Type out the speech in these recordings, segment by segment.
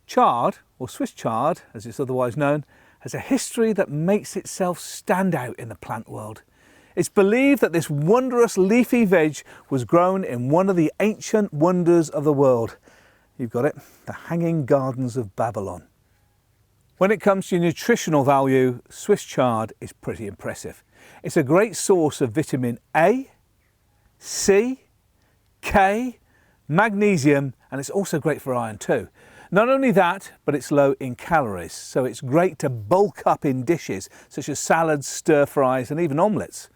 Chard, or Swiss chard as it's otherwise known, has a history that makes itself stand out in the plant world. It's believed that this wondrous leafy veg was grown in one of the ancient wonders of the world. You've got it, the Hanging Gardens of Babylon. When it comes to nutritional value, Swiss chard is pretty impressive. It's a great source of vitamin A, C, K, magnesium, and it's also great for iron too. Not only that, but it's low in calories, so it's great to bulk up in dishes such as salads, stir fries and even omelettes.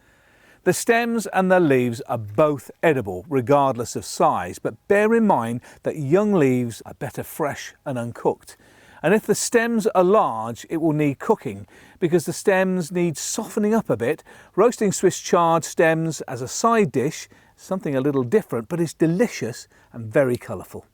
The stems and the leaves are both edible regardless of size, but bear in mind that young leaves are better fresh and uncooked. And if the stems are large, it will need cooking because the stems need softening up a bit. Roasting Swiss chard stems as a side dish, something a little different, but it's delicious and very colourful.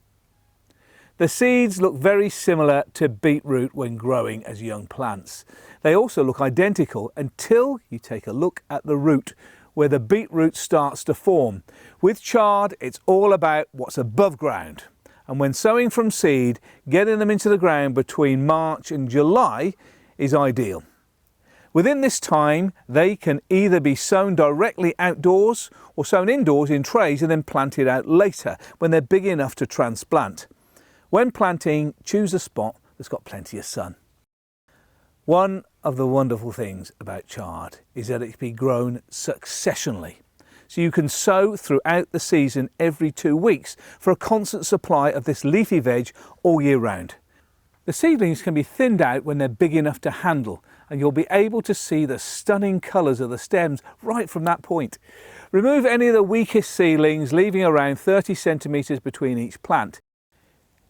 The seeds look very similar to beetroot when growing as young plants. They also look identical until you take a look at the root, where the beetroot starts to form. With chard, it's all about what's above ground. And when sowing from seed, getting them into the ground between March and July is ideal. Within this time, they can either be sown directly outdoors or sown indoors in trays and then planted out later when they're big enough to transplant. When planting, choose a spot that's got plenty of sun. One of the wonderful things about chard is that it can be grown successionally. So you can sow throughout the season every 2 weeks for a constant supply of this leafy veg all year round. The seedlings can be thinned out when they're big enough to handle, and you'll be able to see the stunning colours of the stems right from that point. Remove any of the weakest seedlings, leaving around 30 centimetres between each plant.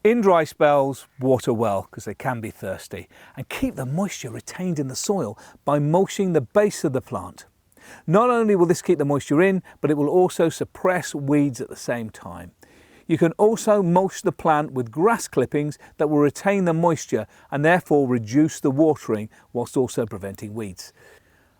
In dry spells, water well because they can be thirsty, and keep the moisture retained in the soil by mulching the base of the plant. Not only will this keep the moisture in, but it will also suppress weeds at the same time. You can also mulch the plant with grass clippings that will retain the moisture and therefore reduce the watering whilst also preventing weeds.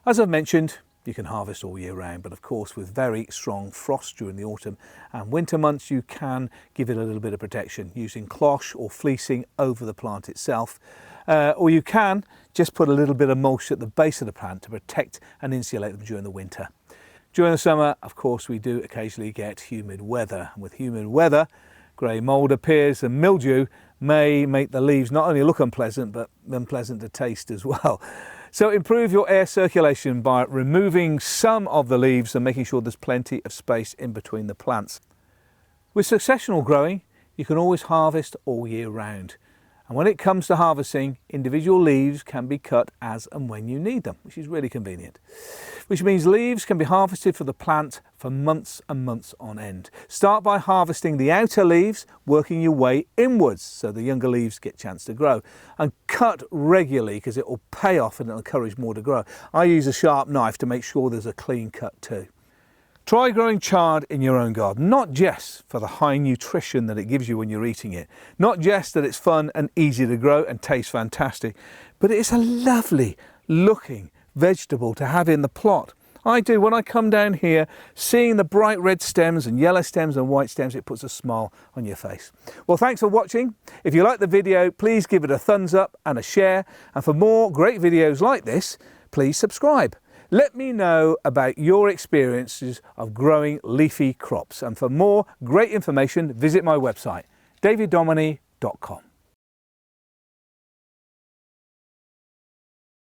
As I've mentioned, you can harvest all year round, but of course with very strong frost during the autumn and winter months you can give it a little bit of protection using cloche or fleecing over the plant itself, or you can just put a little bit of mulch at the base of the plant to protect and insulate them during the winter. During the summer, of course, we do occasionally get humid weather, and with humid weather grey mould appears and mildew may make the leaves not only look unpleasant but unpleasant to taste as well. So improve your air circulation by removing some of the leaves and making sure there's plenty of space in between the plants. With successional growing, you can always harvest all year round. And when it comes to harvesting, individual leaves can be cut as and when you need them, which is really convenient. Which means leaves can be harvested for the plant for months and months on end. Start by harvesting the outer leaves, working your way inwards so the younger leaves get a chance to grow. And cut regularly because it will pay off and it'll encourage more to grow. I use a sharp knife to make sure there's a clean cut too. Try growing chard in your own garden, not just for the high nutrition that it gives you when you're eating it, not just that it's fun and easy to grow and tastes fantastic, but it's a lovely looking vegetable to have in the plot. I do. When I come down here, seeing the bright red stems and yellow stems and white stems, it puts a smile on your face. Well, thanks for watching. If you like the video, please give it a thumbs up and a share. And for more great videos like this, please subscribe. Let me know about your experiences of growing leafy crops. And for more great information, visit my website, daviddomoney.com.